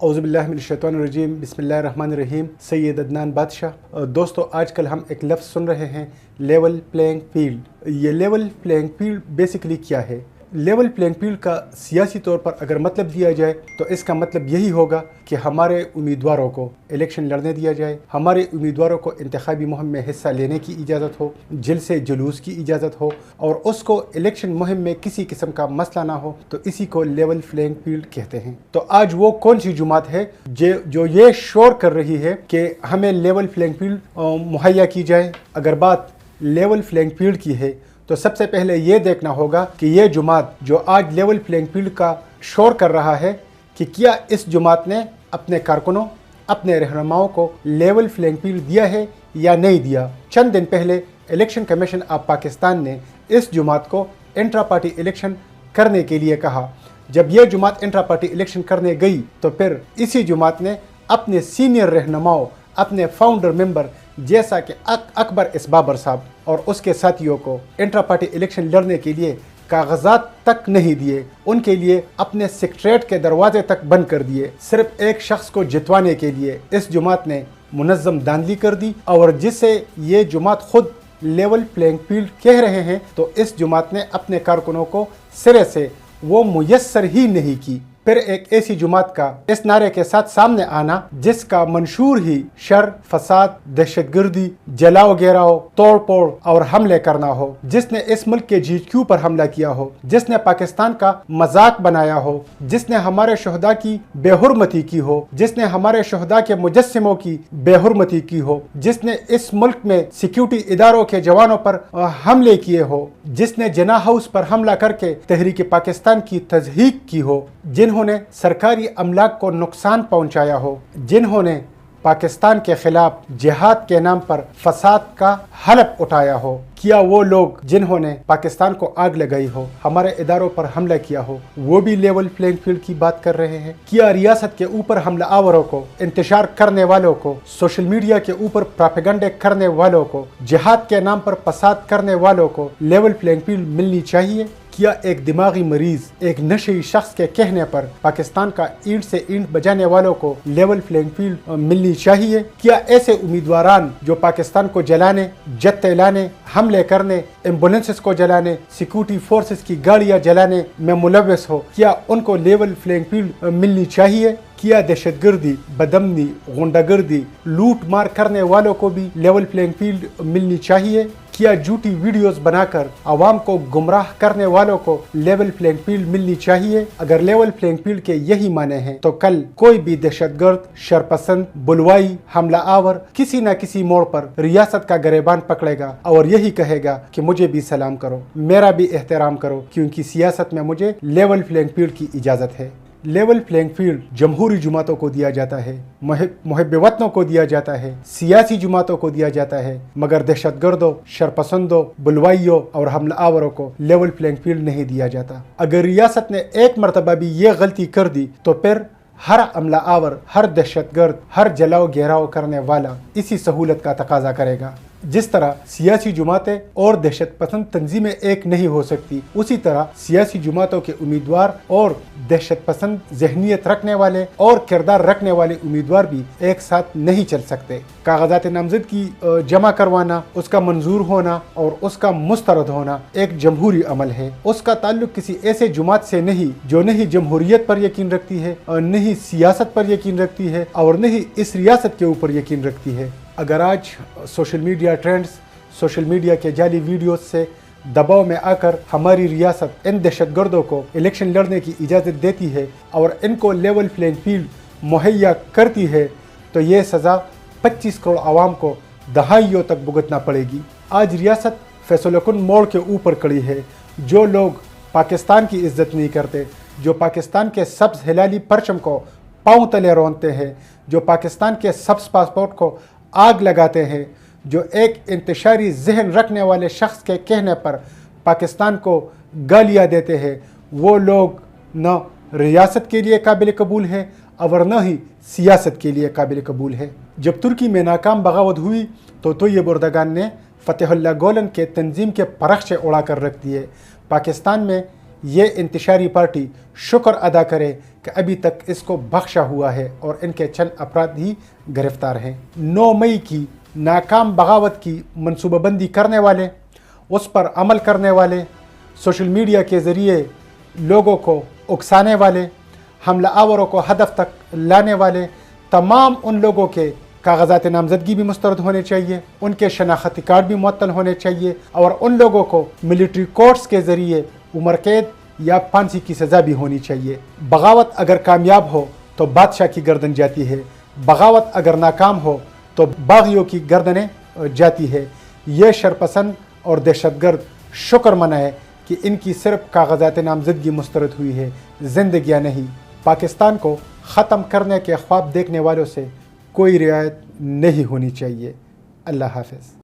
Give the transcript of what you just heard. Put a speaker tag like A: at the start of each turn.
A: औज़ुबिल्लाहिमिनश्शैतानिर्रजीम बिस्मिल्लाहिर्रहमानिर्रहीम। सैयद अदनान बादशाह। दोस्तों, आजकल हम एक लफ्ज़ सुन रहे हैं, लेवल प्लेइंग फील्ड। ये लेवल प्लेइंग फील्ड बेसिकली क्या है? लेवल प्लेइंग फील्ड का सियासी तौर पर अगर मतलब दिया जाए तो इसका मतलब यही होगा कि हमारे उम्मीदवारों को इलेक्शन लड़ने दिया जाए, हमारे उम्मीदवारों को इंतखाबी मुहिम में हिस्सा लेने की इजाज़त हो, जलसे जुलूस की इजाज़त हो और उसको इलेक्शन मुहिम में किसी किस्म का मसला ना हो, तो इसी को लेवल प्लेइंग फील्ड कहते हैं। तो आज वो कौन सी जुमात है जो ये शोर कर रही है कि हमें लेवल प्लेइंग फील्ड मुहैया की जाए? अगर बात लेवल प्लेइंग फील्ड की है तो सबसे पहले ये देखना होगा कि ये जुमात जो आज लेवल प्लेइंग फील्ड का शोर कर रहा है कि क्या इस जुमात ने अपने कारकुनों, अपने रहनुमाओं को लेवल प्लेइंग फील्ड दिया है या नहीं दिया। चंद दिन पहले इलेक्शन कमीशन ऑफ पाकिस्तान ने इस जुमात को इंट्रा पार्टी इलेक्शन करने के लिए कहा। जब यह जुमात इंट्रा पार्टी इलेक्शन करने गई तो फिर इसी जुमात ने अपने सीनियर रहनुमाओं, अपने फाउंडर मेंबर जैसा कि अकबर इसबाबर साहब और उसके साथियों को इंट्रा पार्टी इलेक्शन लड़ने के लिए कागजात तक नहीं दिए, उनके लिए अपने सेक्रेटरीट के दरवाजे तक बंद कर दिए। सिर्फ एक शख्स को जितवाने के लिए इस जुमात ने मुनज़्ज़म दांधली कर दी और जिसे ये जुमात खुद लेवल प्लेइंग फील्ड कह रहे हैं, तो इस जुमात ने अपने कारकुनों को सिरे से वो मुयस्सर ही नहीं की। फिर एक ऐसी जुमात का इस नारे के साथ सामने आना जिसका मंशूर ही शर, फसाद, दहशतगर्दी, जलाओ गिराओ, तोड़ फोड़ और हमले करना हो, जिसने इस मुल्क के GQ पर हमला किया हो, जिसने पाकिस्तान का मजाक बनाया हो, जिसने हमारे शहदा की बेहुरमती की हो, जिसने हमारे शहदा के मुजस्सिमों की बेहुरमती की हो, जिसने इस मुल्क में सिक्योरिटी इदारों के जवानों पर हमले किए हो, जिसने जिना हाउस पर हमला करके तहरीक पाकिस्तान की तज़हीक की हो, जिन्होंने सरकारी अमलाक को नुकसान पहुंचाया हो, जिन्होंने पाकिस्तान के खिलाफ जिहाद के नाम पर फसाद का हलफ उठाया हो, क्या वो लोग जिन्होंने पाकिस्तान को आग लगाई हो, हमारे इदारों पर हमला किया हो, वो भी लेवल प्लेइंग फील्ड की बात कर रहे हैं? क्या रियासत के ऊपर हमला आवरों को, इंतशार करने वालों को, सोशल मीडिया के ऊपर प्रोपेगेंडे करने वालों को, जिहाद के नाम पर फसाद करने वालों को लेवल प्लेइंग फील्ड मिलनी चाहिए? क्या एक दिमागी मरीज, एक नशे शख्स के कहने पर पाकिस्तान का ईंट से ईंट बजाने वालों को लेवल प्लेइंग फील्ड मिलनी चाहिए? क्या ऐसे उम्मीदवारान जो पाकिस्तान को जलाने, जत्ते लाने, हमले करने, एम्बुलेंसेस को जलाने, सिक्योरिटी फोर्सेस की गाड़ियां जलाने में मुलव्वस हो, क्या उनको लेवल प्लेइंग फील्ड मिलनी चाहिए? क्या दहशतगर्दी, बदमनी, गुंडागर्दी, लूट मार करने वालों को भी लेवल प्लेइंग फील्ड मिलनी चाहिए? क्या झूठी वीडियोस बनाकर आवाम को गुमराह करने वालों को लेवल प्लेइंग फील्ड मिलनी चाहिए? अगर लेवल प्लेइंग फील्ड के यही माने हैं तो कल कोई भी दहशतगर्द, शरपसंद, बुलवाई, हमला आवर किसी न किसी मोड़ पर रियासत का गरेबान पकड़ेगा और यही कहेगा कि मुझे भी सलाम करो, मेरा भी एहतराम करो, क्योंकि सियासत में मुझे लेवल प्लेइंग फील्ड की इजाज़त है। लेवल प्लेइंग फील्ड जमहूरी जुमातों को दिया जाता है, मुहिब वतनों को दिया जाता है, सियासी जुमातों को दिया जाता है, मगर दहशतगर्दों, शरपसंदों, बुलवाइयों और हमला आवरों को लेवल प्लेइंग फील्ड नहीं दिया जाता। अगर रियासत ने एक मरतबा भी ये गलती कर दी तो फिर हर हमला आवर, हर दहशतगर्द, हर जलाओ घेराव करने वाला इसी सहूलत का तकाजा करेगा। जिस तरह सियासी जुमातें और दहशत पसंद तंजीमें एक नहीं हो सकती, उसी तरह सियासी जुमातों के उम्मीदवार और दहशत पसंद जहनीत रखने वाले और किरदार रखने वाले उम्मीदवार भी एक साथ नहीं चल सकते। कागजात नामजद की जमा करवाना, उसका मंजूर होना और उसका मुस्तरद होना एक जमहूरी अमल है। उसका ताल्लुक किसी ऐसे जुमात से नहीं जो नहीं जमहूरियत पर यकीन रखती है, नहीं सियासत पर यकीन रखती है और नहीं इस रियासत के ऊपर यकीन रखती है। अगर आज social media trends, social media के जाली वीडियोस से दबाव में आकर हमारी रियासत इन दहशतगर्दों को इलेक्शन लड़ने की इजाज़त देती है और इनको लेवल प्लेइंग फील्ड मुहैया करती है, तो ये सज़ा 25 करोड़ आवाम को दहाइयों तक भुगतना पड़ेगी। आज रियासत फैसलोकुन मोड़ के ऊपर खड़ी है। जो लोग पाकिस्तान की इज्जत नहीं करते, जो पाकिस्तान के सब्ज़ हिलाली परचम को पाँव तले रोनते हैं, जो पाकिस्तान के सब्ज़ पासपोर्ट को आग लगाते हैं, जो एक इंतशारी जहन रखने वाले शख्स के कहने पर पाकिस्तान को गालियाँ देते हैं, वो लोग न रियासत के लिए काबिल कबूल है और न ही सियासत के लिए काबिल कबूल है। जब तुर्की में नाकाम बगावत हुई तो तोयब एर्दोगान ने फतेहुल्लाह गोलन के तंजीम के परखचे उड़ा कर रख दिए। पाकिस्तान में یہ انتشاری پارٹی شکر ادا کرے کہ ابھی تک اس کو بخشا ہوا ہے اور ان کے چند افراد ہی گرفتار ہیں۔ 9 مئی کی ناکام بغاوت کی منصوبہ بندی کرنے والے، اس پر عمل کرنے والے، سوشل میڈیا کے ذریعے لوگوں کو اکسانے والے، حملہ آوروں کو ہدف تک لانے والے تمام ان لوگوں کے کاغذات نامزدگی بھی مسترد ہونے چاہیے، ان کے شناختی کارڈ بھی معطل ہونے چاہیے، اور ان لوگوں کو ملٹری کورٹس کے ذریعے عمر قید یا پھانسی کی سزا بھی ہونی چاہیے۔ بغاوت اگر کامیاب ہو تو بادشاہ کی گردن جاتی ہے، بغاوت اگر ناکام ہو تو باغیوں کی گردنیں جاتی ہے۔ یہ شرپسند اور دہشت گرد شکر منائے کہ ان کی صرف کاغذات نامزدگی مسترد ہوئی ہے، زندگیاں نہیں۔ پاکستان کو ختم کرنے کے خواب دیکھنے والوں سے کوئی رعایت نہیں ہونی چاہیے۔ اللہ حافظ۔